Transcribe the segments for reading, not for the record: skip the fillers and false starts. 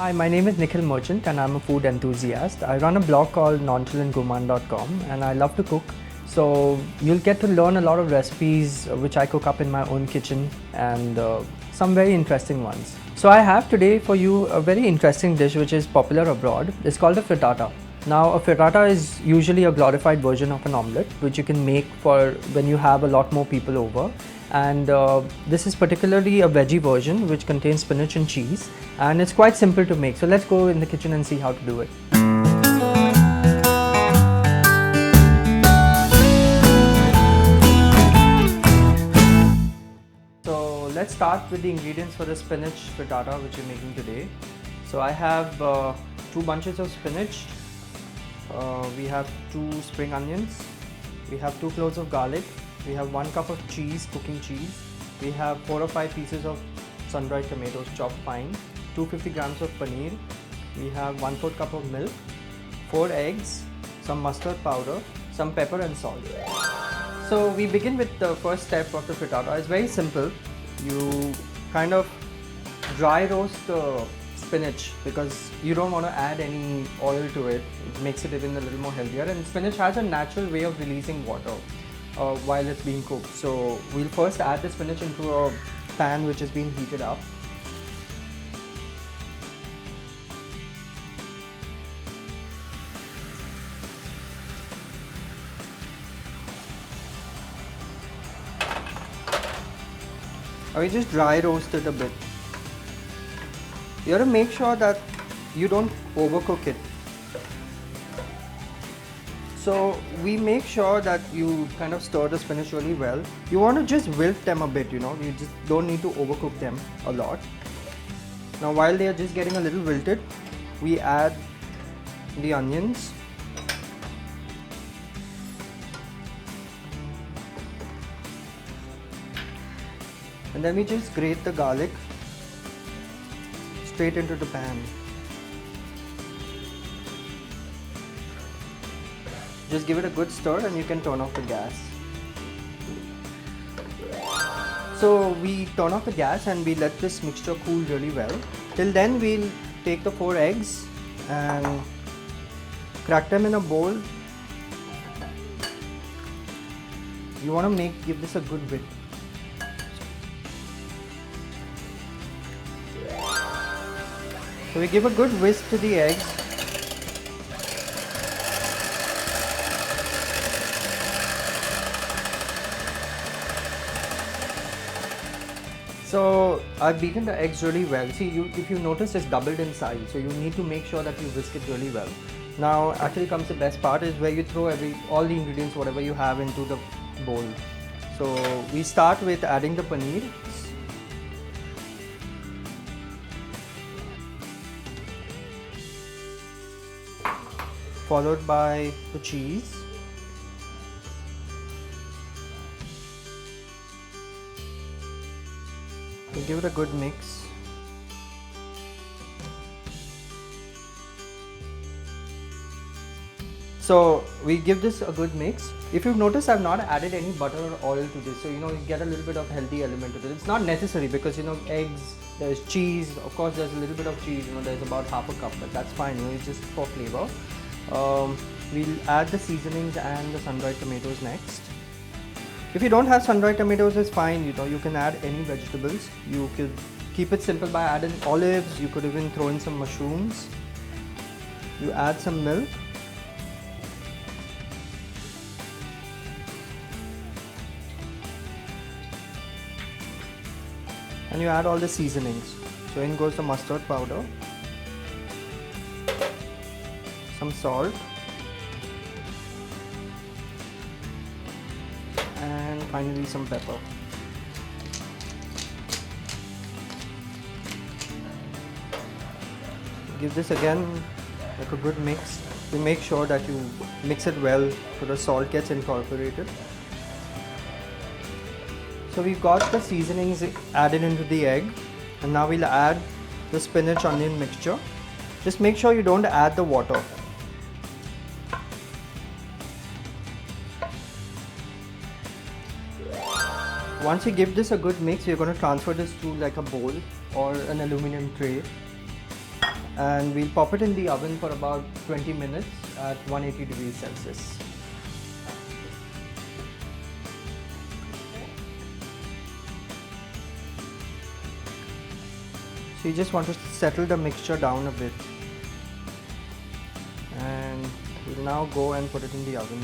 Hi, my name is Nikhil Merchant and I'm a food enthusiast. I run a blog called nonchalandgourmand.com and I love to cook. So you'll get to learn a lot of recipes which I cook up in my own kitchen and some very interesting ones. So I have today for you a very interesting dish which is popular abroad. It's called a frittata. Now a frittata is usually a glorified version of an omelette which you can make for when you have a lot more people over. And this is particularly a veggie version which contains spinach and cheese, and it's quite simple to make. So let's go in the kitchen and see how to do it. So let's start with the ingredients for the spinach frittata which we're making today. So I have 2 bunches of spinach, we have 2 spring onions, we have 2 cloves of garlic, we have 1 cup of cheese, cooking cheese, we have 4 or 5 pieces of sun-dried tomatoes chopped fine, 250 grams of paneer, we have 1/4 cup of milk, 4 eggs, some mustard powder, some pepper and salt. So we begin with the first step of the frittata. It's very simple. You kind of dry roast the spinach because you don't want to add any oil to it. It makes it even a little more healthier, and spinach has a natural way of releasing water while it's being cooked. So we'll first add the spinach into a pan which has been heated up. We just dry roast it a bit. You have to make sure that you don't overcook it. So we make sure that you kind of stir the spinach really well. You want to just wilt them a bit, you just don't need to overcook them a lot. Now while they are just getting a little wilted, we add the onions. And then we just grate the garlic straight into the pan. Just give it a good stir and you can turn off the gas. So we turn off the gas and we let this mixture cool really well. Till then we'll take the 4 eggs and crack them in a bowl. You want to give this a good whisk. So we give a good whisk to the eggs. So I've beaten the eggs really well. See, if you notice, it's doubled in size. So you need to make sure that you whisk it really well. Now actually comes the best part, is where you throw all the ingredients, whatever you have, into the bowl. So we start with adding the paneer. Followed by the cheese. We give it a good mix. So we give this a good mix. If you've noticed, I've not added any butter or oil to this, so you get a little bit of healthy element to it. It's not necessary because eggs, there's cheese, of course there's a little bit of cheese, there's about half a cup, but that's fine, it's just for flavor. We'll add the seasonings and the sun-dried tomatoes next. If you don't have sun-dried tomatoes, it's fine, you can add any vegetables. You could keep it simple by adding olives, you could even throw in some mushrooms. You add some milk. And you add all the seasonings. So in goes the mustard powder, some salt, and finally some pepper. Give this again like a good mix. You make sure that you mix it well so the salt gets incorporated. So we've got the seasonings added into the egg, and now we'll add the spinach onion mixture. Just make sure you don't add the water. Once you give this a good mix, you're going to transfer this to like a bowl or an aluminum tray. and we'll pop it in the oven for about 20 minutes at 180 degrees Celsius. So you just want to settle the mixture down a bit, and we'll now go and put it in the oven.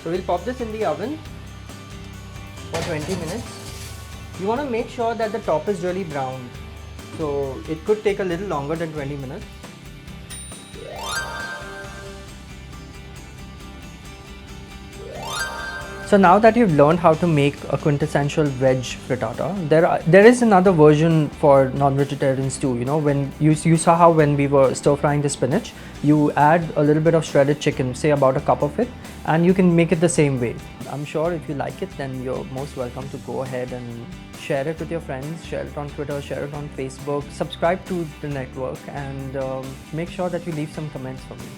So we'll pop this in the oven for 20 minutes. You want to make sure that the top is really brown, so it could take a little longer than 20 minutes. So now that you've learned how to make a quintessential veg frittata, there is another version for non-vegetarians too. You know, when you saw how when we were stir frying the spinach, you add a little bit of shredded chicken, say about a cup of it, and you can make it the same way. I'm sure if you like it, then you're most welcome to go ahead and share it with your friends, share it on Twitter, share it on Facebook, subscribe to the network, and make sure that you leave some comments for me.